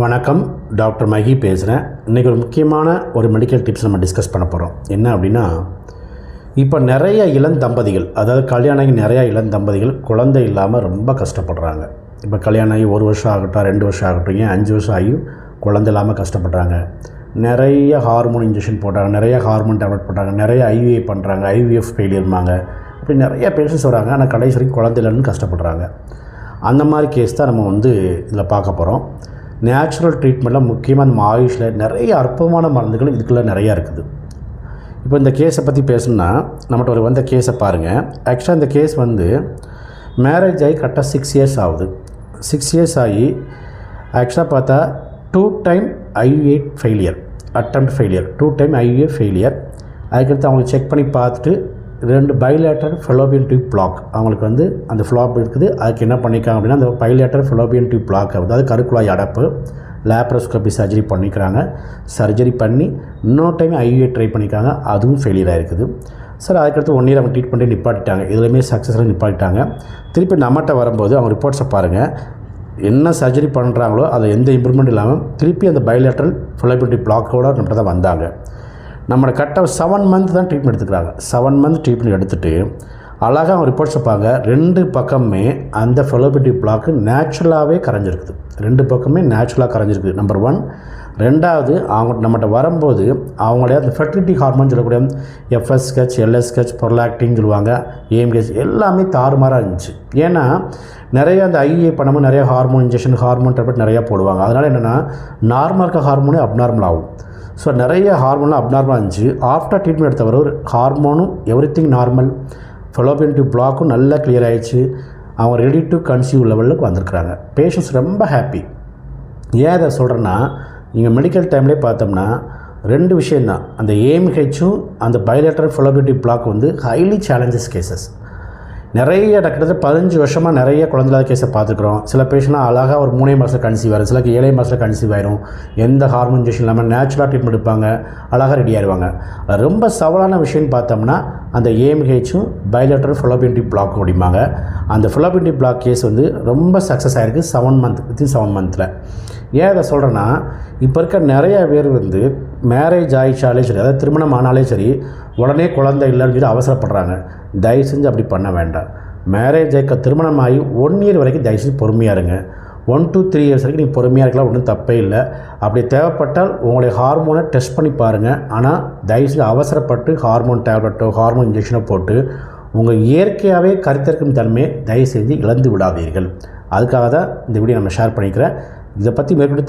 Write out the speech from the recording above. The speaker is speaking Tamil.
வணக்கம், டாக்டர் மகி பேசுகிறேன். இன்றைக்கி ஒரு முக்கியமான ஒரு மெடிக்கல் டிப்ஸ் நம்ம டிஸ்கஸ் பண்ண போகிறோம். என்ன அப்படின்னா, இப்போ நிறைய இளந்தம்பதிகள், அதாவது கல்யாணம் ஆகி நிறையா இளந்தம்பதிகள் குழந்தை இல்லாமல் ரொம்ப கஷ்டப்படுறாங்க. இப்போ கல்யாணம் ஆகி 1 வருஷம் ஆகட்டும், 2 வருஷம் ஆகட்டும், ஏன் 5 வருஷம் ஆகியும் குழந்தை இல்லாமல் கஷ்டப்படுறாங்க. நிறைய ஹார்மோன் இன்ஜெக்ஷன் போடுறாங்க, நிறைய ஹார்மோன் டேப்லெட் போடுறாங்க, நிறைய ஐவிஐ பண்ணுறாங்க, ஐவிஎஃப் ஃபெயிலியர்மாங்க. இப்படி நிறைய பேஷண்ட்ஸ் வராங்க, ஆனால் கடைசி வரைக்கும் குழந்தை இல்லைன்னு கஷ்டப்படுறாங்க. அந்த மாதிரி கேஸ் தான் நம்ம இதில் பார்க்க போகிறோம். நேச்சுரல் ட்ரீட்மெண்ட்டில் முக்கியமாக நம்ம ஆயுஷில் நிறைய அற்புதமான மருந்துகள் இதுக்குள்ளே நிறையா இருக்குது. இப்போ இந்த கேஸை பற்றி பேசணுன்னா, நம்மகிட்ட ஒரு வந்த கேஸை பாருங்கள். ஆக்சுவலாக இந்த கேஸ் மேரேஜ் ஆகி கரெக்டாக 6 இயர்ஸ் ஆகுது. 6 இயர்ஸ் ஆகி ஆக்சுவலாக பார்த்தா 2 time IVI failure, attempt failure, 2 time IVI failure. அதுக்கடுத்து அவங்களை செக் பண்ணி பார்த்துட்டு 2 பைலேட்டர் ஃபெலோபியன் டியூப் பிளாக், அவங்களுக்கு அந்த ஃப்ளாப் இருக்குது. அதுக்கு என்ன பண்ணிக்காங்க அப்படின்னா, அந்த பைலேட்டர் ஃபெலோபியன் டியூப் பிளாக், அதாவது கருக்குழாய் அடைப்பு, லேப்ரோஸ்கோபி சர்ஜரி பண்ணிக்கிறாங்க. சர்ஜரி பண்ணி இன்னொரு டைம் ஐவிஐ ட்ரை பண்ணிக்காங்க, அதுவும் ஃபெயிலியர் ஆகிருக்குது. சார் அதுக்கடுத்து 1 இயர் அவங்க ட்ரீட் பண்ணி நிப்பாட்டிட்டாங்க. இதுலையுமே சக்ஸஸ்ஃபுல்லாக நிப்பாட்டிட்டாங்க. திருப்பி நம்மகிட்ட வரும்போது அவங்க ரிப்போர்ட்ஸை பாருங்கள். என்ன சர்ஜரி பண்ணுறாங்களோ அதில் எந்த இம்ப்ரூவ்மெண்ட் இல்லாமல் திருப்பி அந்த பைலேட்டரல் ஃபெலோபியன் டியூப் பிளாக்கோடு நம்மகிட்ட தான் வந்தாங்க. நம்மளோட கரெக்டாக 7 மந்த் தான் ட்ரீட்மெண்ட் எடுத்துக்கிறாங்க. 7 மந்த் ட்ரீட்மெண்ட் எடுத்துகிட்டு அழகாக அவங்க ரிப்போர்ட்ஸ் வைப்பாங்க. 2 பக்கமே அந்த ஃபெலோபியன் டியூப் பிளாக்கு நேச்சுரலாகவே கரைஞ்சிருக்குது. 2 பக்கமே நேச்சுரலாக கரைஞ்சிருக்குது. நம்பர் 1. 2வது, அவங்க நம்மகிட்ட வரும்போது அவங்களுடைய அந்த ஃபெர்டிலிட்டி ஹார்மோன் சொல்லக்கூடிய FSH, LSH, ப்ரொலாக்டின் சொல்லுவாங்க, AMH எல்லாமே தாறுமாறாக இருந்துச்சு. ஏன்னா நிறைய அந்த ஐஏ பண்ணும்போது நிறைய ஹார்மோன் இன்ஜெக்ஷன், ஹார்மோன் டேப்லெட் நிறையா போடுவாங்க. அதனால் என்னென்னா நார்மலாக இருக்க ஹார்மோனே அப்நார்மல் ஆகும். ஸோ நிறைய ஹார்மோன்லாம் அப்நார்மலாக இருந்துச்சு. ஆஃப்டர் ட்ரீட்மெண்ட் எடுத்தவர் ஒரு ஹார்மோனும் எவ்ரிதிங் நார்மல், ஃபெலோபியன் டியூப் பிளாக்கும் நல்லா கிளியர் ஆகிடுச்சு. அவங்க ரெடி டு கன்சீவ் லெவலுக்கு வந்திருக்கிறாங்க. பேஷண்ட்ஸ் ரொம்ப ஹாப்பி. ஏன் இதை சொல்கிறேன்னா, நீங்கள் மெடிக்கல் டைம்லேயே பார்த்தோம்னா 2 விஷயந்தான். அந்த AMHம் அந்த bilateral fallopian tube black highly challenges cases. நிறைய கிட்டத்தட்ட 15 வருஷமாக நிறைய குழந்தைலாத கேஸை பார்த்துக்கிறோம். சில பேஷண்ட்லாம் அழகாக ஒரு 3 மாதத்தில் கன்சீவ் ஆயிரும், சிலக்கு 7 மாதத்தில் கன்சீவ் ஆயிரும். எந்த ஹார்மோன் இன்ஜெக்ஷன் இல்லாமல் நேச்சுரலாக ட்ரீட்மெண்ட் எடுப்பாங்க, அழகாக ரெடி ஆயிடுவாங்க. ரொம்ப சவாலான விஷயம்னு பார்த்தோம்னா அந்த AMHம் பைலேட்டரல் ஃபெலோபியன் டியூப் பிளாக் அப்படிம்பாங்க. அந்த ஃபெலோபியன் டியூப் பிளாக் கேஸ் ரொம்ப சக்ஸஸ் ஆகிருக்கு 7 மந்த், வித்தின் 7 மந்தில். ஏன் இதை சொல்கிறேன்னா, இப்போ இருக்க நிறைய பேர் மேரேஜ் ஆகிடுச்சாலே சரி, அதாவது திருமணம் ஆனாலே சரி, உடனே குழந்தை இல்லைன்னு சொல்லி அவசரப்படுறாங்க. தயவு செஞ்சு அப்படி பண்ண வேண்டாம். மேரேஜ் திருமணம் ஆகி 1 இயர் வரைக்கும் தயவு செஞ்சு பொறுமையாக இருங்க. 1 to 3 இயர்ஸ் வரைக்கும் நீங்கள் பொறுமையாக இருக்கலாம், ஒன்றும் தப்பே இல்லை. அப்படி தேவைப்பட்டால் உங்களுடைய ஹார்மோனை டெஸ்ட் பண்ணி பாருங்கள். ஆனால் தயவு செஞ்சு அவசரப்பட்டு ஹார்மோன் டேப்லெட்டோ ஹார்மோன் இன்ஜெக்ஷனோ போட்டு உங்கள் இயற்கையாகவே கருத்திருக்கும் தன்மையை தயவு செஞ்சு இழந்து விடாதீர்கள். அதுக்காக தான் இந்த வீடியோ நம்ம ஷேர் பண்ணிக்கிறேன். இதை பற்றி மேற்கொண்டு